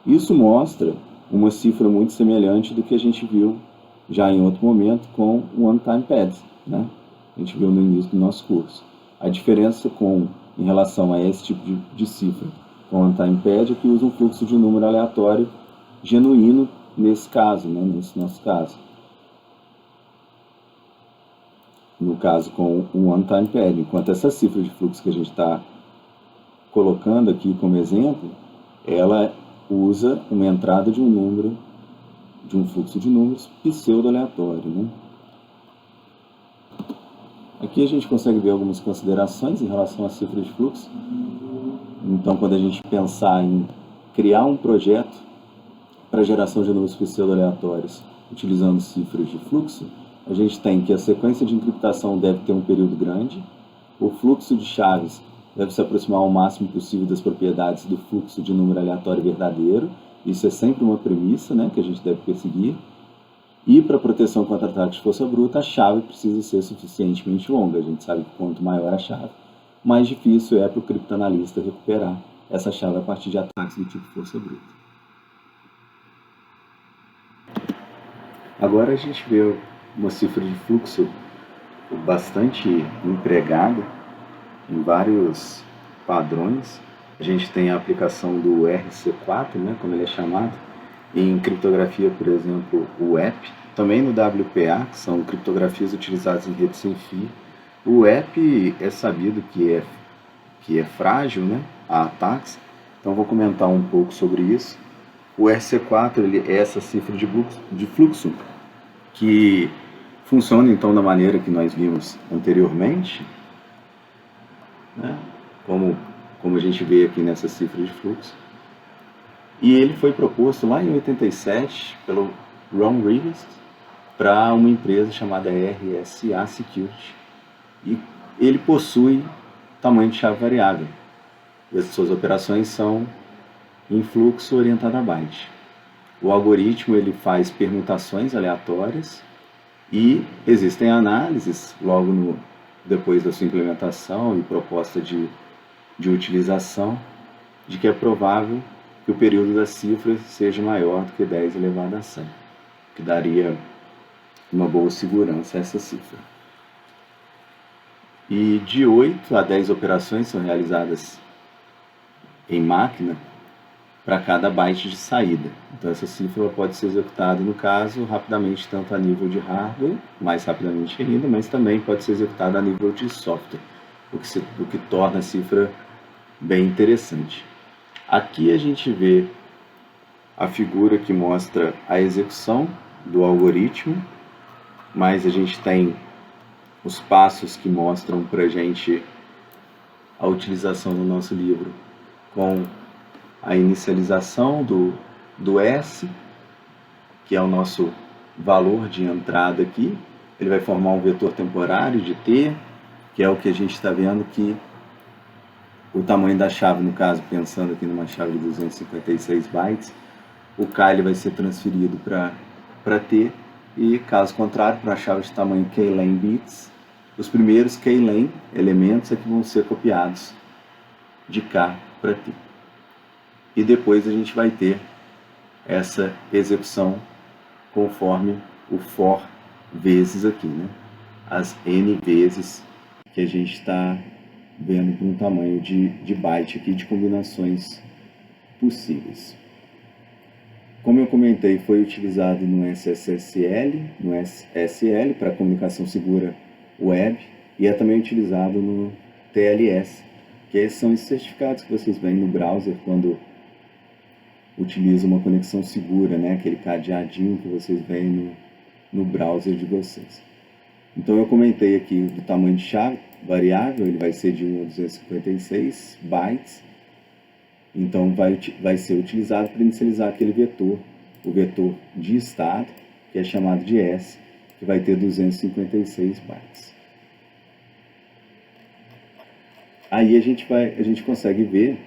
Isso mostra uma cifra muito semelhante do que a gente viu já em outro momento com o one-time pad, né? A gente viu no início do nosso curso. A diferença em relação a esse tipo de cifra com o one-time pad é que usa um fluxo de número aleatório genuíno nesse caso, né? Nesse nosso caso. No caso com o one-time pad, enquanto essa cifra de fluxo que a gente está colocando aqui como exemplo, ela usa uma entrada de um número, de um fluxo de números pseudo-aleatório, né? Aqui a gente consegue ver algumas considerações em relação à cifra de fluxo. Então, quando a gente pensar em criar um projeto para geração de números pseudo-aleatórios utilizando cifras de fluxo, a gente tem que a sequência de encriptação deve ter um período grande, o fluxo de chaves deve se aproximar ao máximo possível das propriedades do fluxo de número aleatório verdadeiro. Isso é sempre uma premissa, né, que a gente deve perseguir. E para proteção contra ataques de força bruta, a chave precisa ser suficientemente longa. A gente sabe que quanto maior a chave, mais difícil é para o criptoanalista recuperar essa chave a partir de ataques do tipo força bruta. Agora a gente vê uma cifra de fluxo bastante empregada em vários padrões. A gente tem a aplicação do RC4, né, como ele é chamado, em criptografia, por exemplo, o EP, também no WPA, que são criptografias utilizadas em rede sem fio. O EP é sabido que é frágil, né, a ataques, então vou comentar um pouco sobre isso. O RC4 ele é essa cifra de fluxo que funciona então da maneira que nós vimos anteriormente, né? Como a gente vê aqui nessa cifra de fluxo. E ele foi proposto lá em 87 pelo Ron Rivest para uma empresa chamada RSA Security. E ele possui tamanho de chave variável. E as suas operações são em fluxo orientado a byte. O algoritmo ele faz permutações aleatórias e existem análises logo depois da sua implementação e proposta de utilização de que é provável que o período das cifras seja maior do que 10 elevado a 100, que daria uma boa segurança a essa cifra. E de 8 a 10 operações são realizadas em máquina para cada byte de saída. Então essa cifra pode ser executada, no caso, rapidamente, tanto a nível de hardware, mais rapidamente ainda, mas também pode ser executada a nível de software, o que torna a cifra bem interessante. Aqui a gente vê a figura que mostra a execução do algoritmo, mas a gente tem os passos que mostram para a gente a utilização no nosso livro com a inicialização do S, que é o nosso valor de entrada aqui. Ele vai formar um vetor temporário de T, que é o que a gente está vendo que o tamanho da chave, no caso, pensando aqui numa chave de 256 bytes, o K ele vai ser transferido para T, e caso contrário, para a chave de tamanho K-Lane bits, os primeiros K-Lane elementos é que vão ser copiados de K para T. E depois a gente vai ter essa execução conforme o for vezes aqui, né? As N vezes que a gente está vendo para um tamanho de byte aqui de combinações possíveis. Como eu comentei, foi utilizado no SSL, no SSL para comunicação segura web, e é também utilizado no TLS, que são esses certificados que vocês veem no browser quando utiliza uma conexão segura, né? Aquele cadeadinho que vocês veem no browser de vocês. Então eu comentei aqui do tamanho de chave variável, ele vai ser de 1 a 256 bytes. Então vai ser utilizado para inicializar aquele vetor, o vetor de estado, que é chamado de S, que vai ter 256 bytes. Aí a gente consegue ver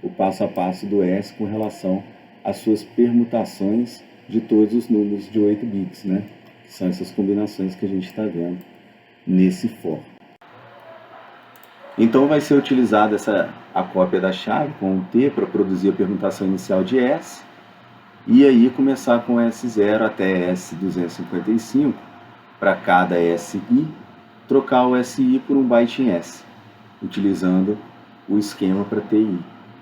o passo a passo do S com relação às suas permutações de todos os números de 8 bits, né? Que são essas combinações que a gente está vendo nesse for. Então vai ser utilizada a cópia da chave com o T para produzir a permutação inicial de S, e aí começar com S0 até S255, para cada SI, trocar o SI por um byte em S, utilizando o esquema para TI.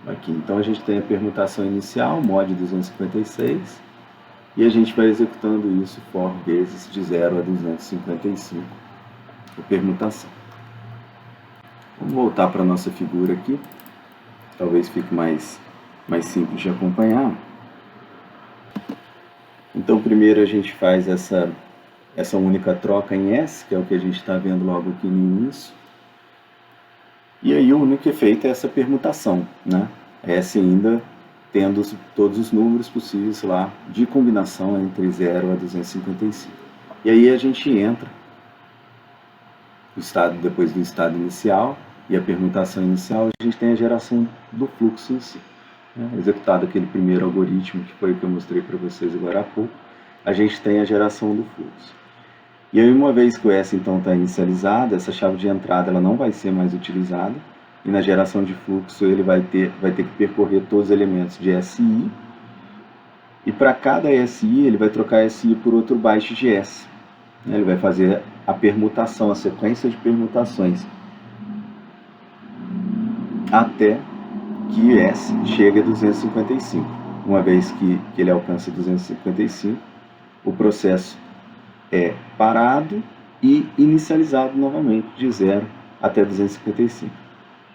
Aqui. Então a gente tem a permutação inicial, mod 256, e a gente vai executando isso for vezes de 0 a 255, a permutação. Vamos voltar para a nossa figura aqui, talvez fique mais simples de acompanhar. Então primeiro a gente faz essa única troca em S, que é o que a gente está vendo logo aqui no início. E aí o único efeito é essa permutação, né? S ainda tendo todos os números possíveis lá de combinação entre 0 a 255. E aí a gente entra depois do estado inicial e a permutação inicial, a gente tem a geração do fluxo em si. Executado aquele primeiro algoritmo, que foi o que eu mostrei para vocês agora há pouco, a gente tem a geração do fluxo. E aí, uma vez que o S então está inicializado, essa chave de entrada ela não vai ser mais utilizada, e na geração de fluxo ele vai ter que percorrer todos os elementos de SI, e para cada SI ele vai trocar SI por outro byte de S. Ele vai fazer a permutação, a sequência de permutações, até que S chegue a 255. Uma vez que ele alcança 255, o processo é parado e inicializado novamente de 0 até 255.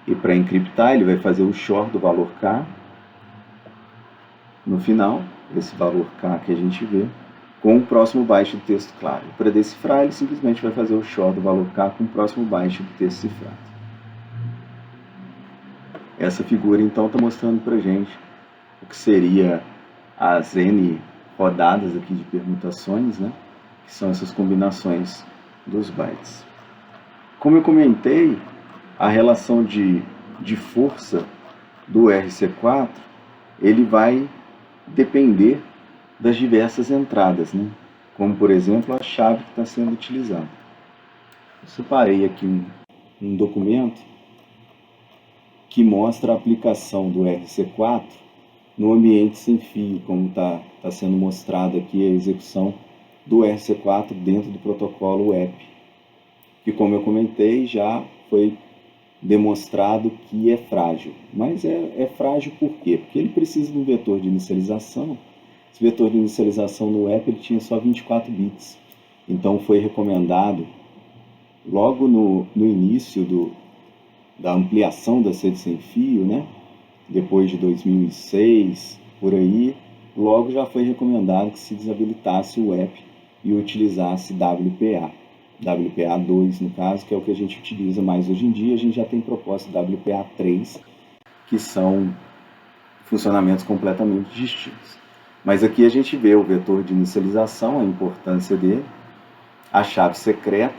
E para encriptar, ele vai fazer o short do valor K no final, esse valor K que a gente vê, com o próximo byte do texto claro. Para decifrar, ele simplesmente vai fazer o short do valor K com o próximo byte do texto cifrado. Essa figura então está mostrando para a gente o que seria as N rodadas aqui de permutações, né? Que são essas combinações dos bytes. Como eu comentei, a relação de força do RC4 ele vai depender das diversas entradas, né? Como por exemplo a chave que está sendo utilizada. Eu separei aqui um documento que mostra a aplicação do RC4 no ambiente sem fio, como está sendo mostrado aqui a execução do RC4 dentro do protocolo WEP, que como eu comentei já foi demonstrado que é frágil. Mas é frágil por quê? Porque ele precisa de um vetor de inicialização. Esse vetor de inicialização no app ele tinha só 24 bits. Então foi recomendado, logo no início da ampliação das redes sem fio, né? Depois de 2006, por aí, logo já foi recomendado que se desabilitasse o app e utilizasse WPA. WPA2, no caso, que é o que a gente utiliza mais hoje em dia. A gente já tem proposta WPA3, que são funcionamentos completamente distintos. Mas aqui a gente vê o vetor de inicialização, a importância dele, a chave secreta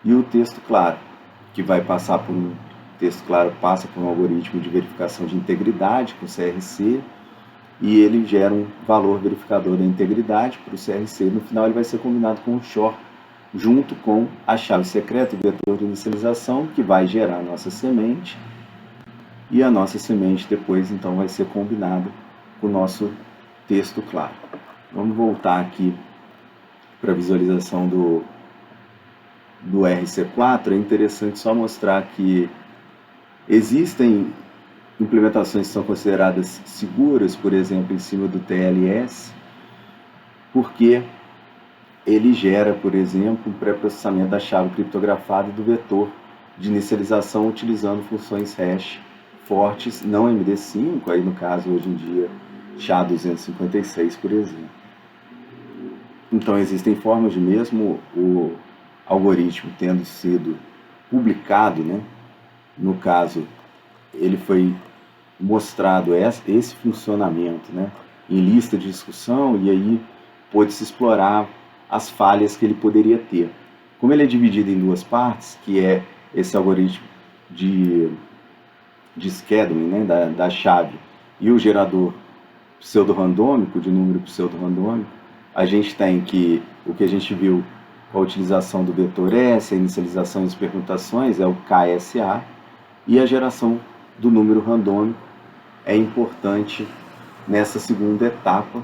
e o texto claro, que vai passar por um texto claro, passa por um algoritmo de verificação de integridade com o CRC, e ele gera um valor verificador da integridade para o CRC. No final ele vai ser combinado com o XOR, junto com a chave secreta, o vetor de inicialização, que vai gerar a nossa semente, e a nossa semente depois então vai ser combinada com o nosso texto claro. Vamos voltar aqui para a visualização do RC4. É interessante só mostrar que existem implementações que são consideradas seguras, por exemplo, em cima do TLS, porque ele gera, por exemplo, um pré-processamento da chave criptografada do vetor de inicialização utilizando funções hash fortes, não MD5, aí no caso hoje em dia SHA-256, por exemplo. Então existem formas de, mesmo o algoritmo tendo sido publicado, né? No caso, ele foi mostrado esse funcionamento, né, em lista de discussão, e aí pôde-se explorar as falhas que ele poderia ter. Como ele é dividido em duas partes, que é esse algoritmo de scheduling, né, da chave, e o gerador pseudo-randômico, de número pseudo-randômico, a gente tem que, o que a gente viu com a utilização do vetor S, a inicialização e as permutações, é o KSA, e a geração do número randômico é importante nessa segunda etapa,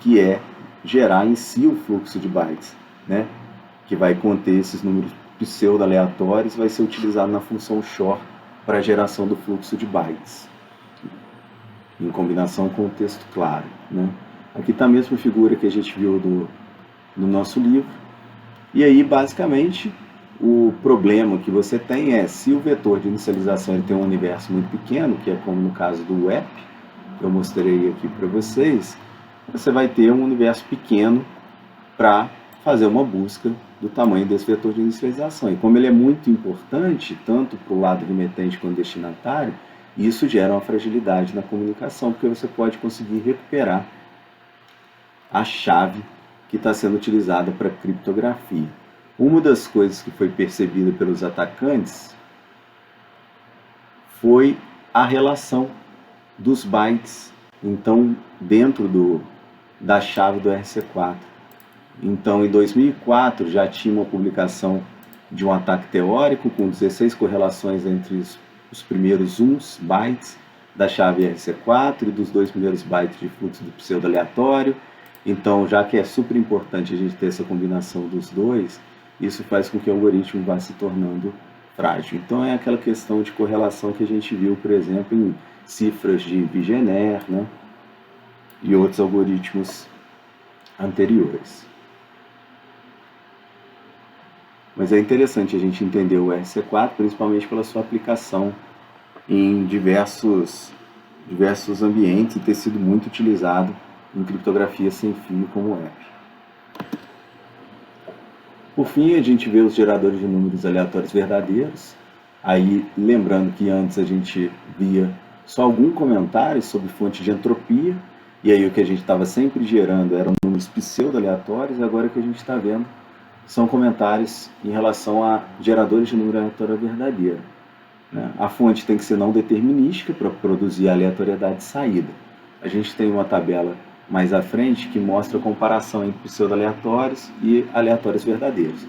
que é gerar em si o fluxo de bytes, né? Que vai conter esses números pseudo-aleatórios, vai ser utilizado na função XOR para a geração do fluxo de bytes, em combinação com o texto claro, né? Aqui está a mesma figura que a gente viu no nosso livro. E aí, basicamente, o problema que você tem é, se o vetor de inicialização ele tem um universo muito pequeno, que é como no caso do app, que eu mostrei aqui para vocês, você vai ter um universo pequeno para fazer uma busca do tamanho desse vetor de inicialização. E como ele é muito importante, tanto para o lado remetente quanto destinatário, isso gera uma fragilidade na comunicação, porque você pode conseguir recuperar a chave que está sendo utilizada para criptografia. Uma das coisas que foi percebida pelos atacantes foi a relação dos bytes, então, dentro da chave do RC4. Então, em 2004, já tinha uma publicação de um ataque teórico com 16 correlações entre os primeiros bytes da chave RC4 e dos 2 primeiros bytes de fluxo do pseudo-aleatório. Então, já que é super importante a gente ter essa combinação dos dois, isso faz com que o algoritmo vá se tornando frágil. Então, é aquela questão de correlação que a gente viu, por exemplo, em cifras de Vigenère, né, e outros algoritmos anteriores. Mas é interessante a gente entender o RC4, principalmente pela sua aplicação em diversos ambientes e ter sido muito utilizado em criptografia sem fio como app. Por fim, a gente vê os geradores de números aleatórios verdadeiros. Aí, lembrando que antes a gente via só algum comentário sobre fonte de entropia, e aí o que a gente estava sempre gerando eram números pseudo-aleatórios, e agora o que a gente está vendo são comentários em relação a geradores de número aleatório verdadeiro. A fonte tem que ser não determinística para produzir a aleatoriedade de saída. A gente tem uma tabela mais à frente que mostra a comparação entre pseudo-aleatórios e aleatórios verdadeiros.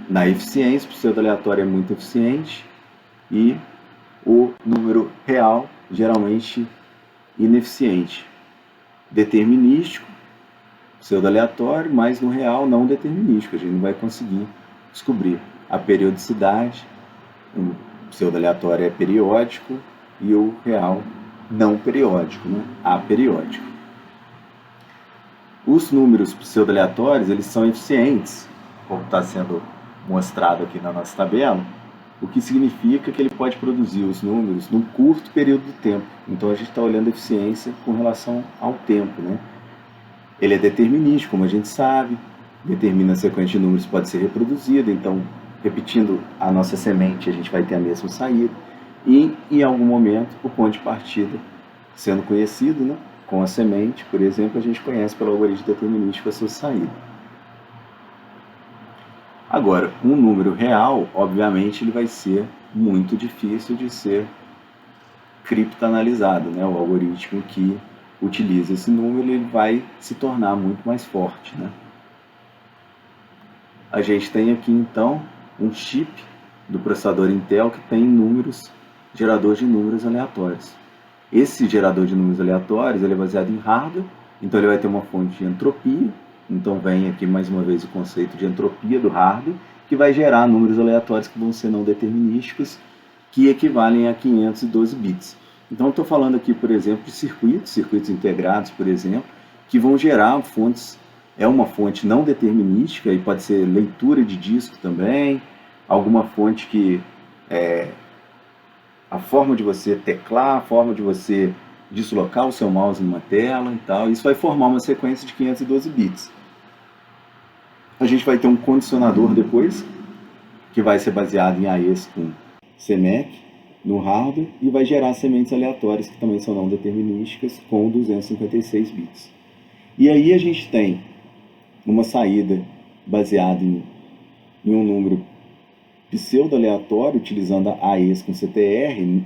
Na eficiência, o pseudo-aleatório é muito eficiente e o número real, geralmente, ineficiente. Determinístico, pseudo-aleatório, mas no real não determinístico. A gente não vai conseguir descobrir a periodicidade pseudo-aleatório é periódico e o real não periódico, né? Aperiódico. Os números pseudo-aleatórios, eles são eficientes, como está sendo mostrado aqui na nossa tabela, o que significa que ele pode produzir os números num curto período de tempo. Então a gente está olhando a eficiência com relação ao tempo, né? Ele é determinístico, como a gente sabe, determina a sequência de números que pode ser reproduzida, então, repetindo a nossa semente, a gente vai ter a mesma saída, e em algum momento o ponto de partida sendo conhecido, né? Com a semente, por exemplo, a gente conhece pelo algoritmo determinístico a sua saída. Agora, um número real, obviamente, ele vai ser muito difícil de ser criptoanalisado, né? O algoritmo que utiliza esse número, ele vai se tornar muito mais forte, né? A gente tem aqui, então, um chip do processador Intel que tem números, gerador de números aleatórios. Esse gerador de números aleatórios ele é baseado em hardware, então ele vai ter uma fonte de entropia. Então vem aqui mais uma vez o conceito de entropia do hardware, que vai gerar números aleatórios que vão ser não determinísticos, que equivalem a 512 bits. Então eu estou falando aqui, por exemplo, de circuitos integrados, por exemplo, que vão gerar fontes, é uma fonte não determinística, e pode ser leitura de disco também, alguma fonte que a forma de você teclar, a forma de você deslocar o seu mouse numa tela e tal. Isso vai formar uma sequência de 512 bits. A gente vai ter um condicionador depois, que vai ser baseado em AES com CMEC no hardware e vai gerar sementes aleatórias, que também são não determinísticas, com 256 bits. E aí a gente tem uma saída baseada em um número pseudo-aleatório, utilizando a AES com CTR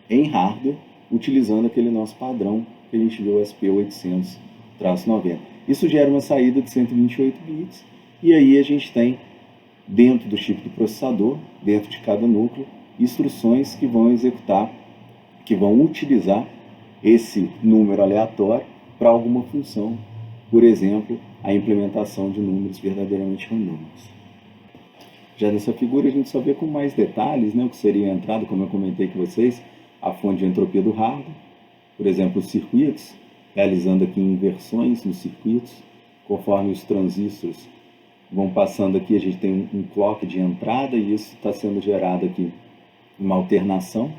em hardware, utilizando aquele nosso padrão que a gente viu, o SP800-90. Isso gera uma saída de 128 bits, e aí a gente tem, dentro do chip do processador, dentro de cada núcleo, instruções que vão executar, que vão utilizar esse número aleatório para alguma função, por exemplo, a implementação de números verdadeiramente randômicos. Já nessa figura a gente só vê com mais detalhes, né, o que seria a entrada, como eu comentei com vocês, a fonte de entropia do hardware, por exemplo, os circuitos, realizando aqui inversões nos circuitos, conforme os transistores vão passando aqui, a gente tem um clock de entrada e isso está sendo gerado aqui uma alternação,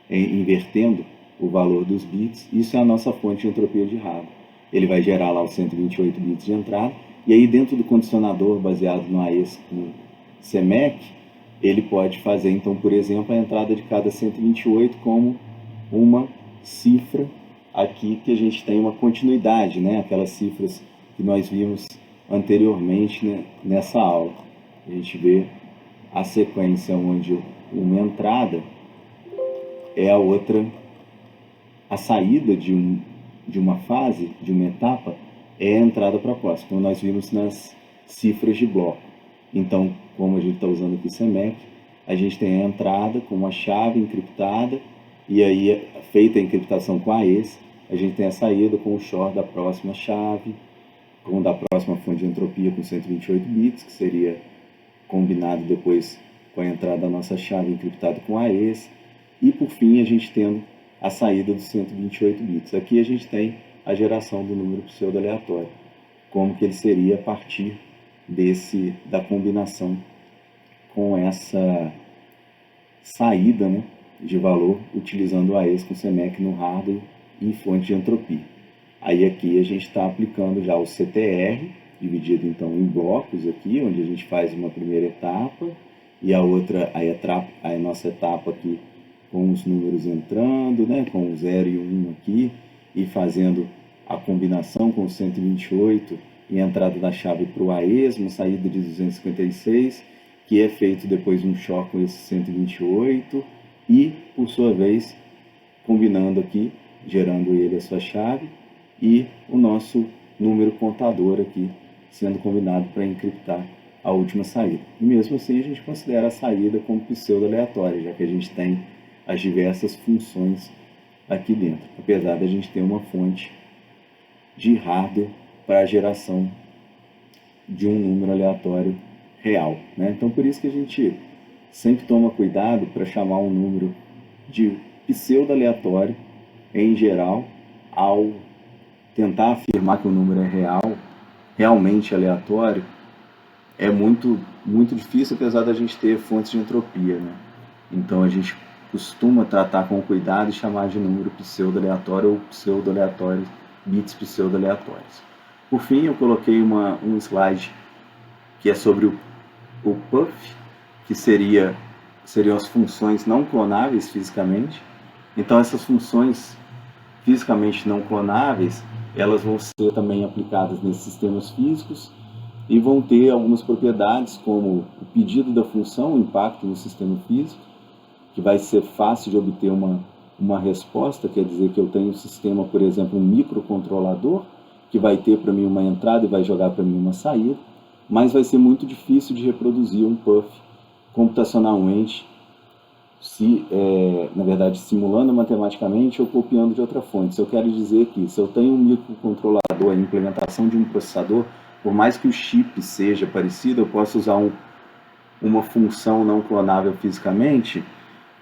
invertendo o valor dos bits. Isso é a nossa fonte de entropia de hardware. Ele vai gerar lá os 128 bits de entrada, e aí dentro do condicionador baseado no AES com CMEC, ele pode fazer, então, por exemplo, a entrada de cada 128 como uma cifra aqui que a gente tem uma continuidade, né? Aquelas cifras que nós vimos anteriormente, né, nessa aula. A gente vê a sequência onde uma entrada é a outra, a saída de uma fase, de uma etapa, é a entrada para a próxima, como nós vimos nas cifras de bloco. Então, como a gente está usando aqui CMEC, a gente tem a entrada com uma chave encriptada, e aí, feita a encriptação com a AES, a gente tem a saída com o short da próxima chave, com da próxima fonte de entropia com 128 bits, que seria combinado depois com a entrada da nossa chave encriptada com a AES, e por fim a gente tendo a saída dos 128 bits. Aqui a gente tem a geração do número pseudo-aleatório, como que ele seria a partir da combinação com essa saída, né, de valor, utilizando o AES com CMEC no hardware e fonte de entropia. Aí aqui a gente está aplicando já o CTR, dividido então em blocos aqui, onde a gente faz uma primeira etapa, e a outra, a nossa etapa aqui com os números entrando, né, com o 0 e o 1 aqui, e fazendo a combinação com o 128 e a entrada da chave para o AES, uma saída de 256, que é feito depois um choque com esse 128, e, por sua vez, combinando aqui, gerando ele a sua chave, e o nosso número contador aqui, sendo combinado para encriptar a última saída. E mesmo assim a gente considera a saída como pseudo-aleatória, já que a gente tem as diversas funções aqui dentro, apesar de a gente ter uma fonte de hardware para a geração de um número aleatório real, né? Então por isso que a gente sempre toma cuidado para chamar um número de pseudo-aleatório, em geral, ao tentar afirmar que o número é real, realmente aleatório, é muito difícil, apesar da gente ter fontes de entropia, né? Então a gente costuma tratar com cuidado e chamar de número pseudo-aleatório ou pseudo-aleatório, bits pseudo-aleatórios. Por fim, eu coloquei um slide que é sobre o puff, que seriam as funções não clonáveis fisicamente. Então essas funções fisicamente não clonáveis, elas vão ser também aplicadas nesses sistemas físicos e vão ter algumas propriedades, como o pedido da função, o impacto no sistema físico, que vai ser fácil de obter uma resposta, quer dizer que eu tenho um sistema, por exemplo, um microcontrolador, que vai ter para mim uma entrada e vai jogar para mim uma saída, mas vai ser muito difícil de reproduzir um puff computacionalmente, na verdade, simulando matematicamente ou copiando de outra fonte. Isso eu quero dizer que, se eu tenho um microcontrolador, a implementação de um processador, por mais que o chip seja parecido, eu posso usar uma função não clonável fisicamente,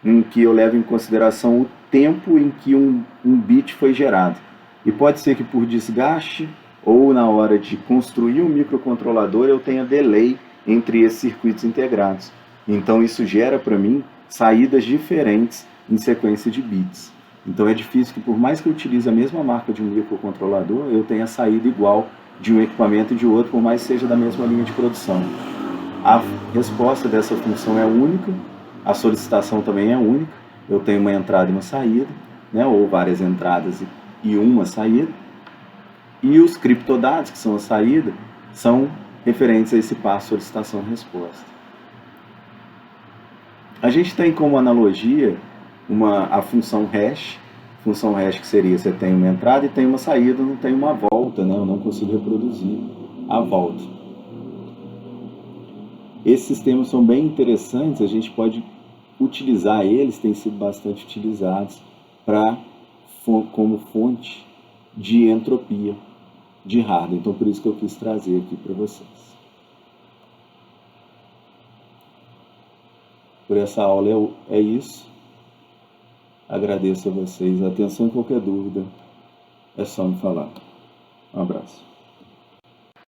em que eu levo em consideração o tempo em que um bit foi gerado. E pode ser que por desgaste ou na hora de construir um microcontrolador eu tenha delay entre esses circuitos integrados. Então isso gera para mim saídas diferentes em sequência de bits. Então é difícil que, por mais que eu utilize a mesma marca de um microcontrolador, eu tenha saída igual de um equipamento e de outro, por mais que seja da mesma linha de produção. A resposta dessa função é única, a solicitação também é única, eu tenho uma entrada e uma saída, né, ou várias entradas e uma saída, e os criptodados, que são a saída, são referentes a esse passo solicitação-resposta. A gente tem como analogia a função hash que seria, você tem uma entrada e tem uma saída, não tem uma volta, né? Eu não consigo reproduzir a volta. Esses sistemas são bem interessantes, a gente pode utilizar eles, têm sido bastante utilizados como fonte de entropia de hardware. Então, por isso que eu quis trazer aqui para vocês. Por essa aula é isso. Agradeço a vocês a atenção. Qualquer dúvida é só me falar. Um abraço.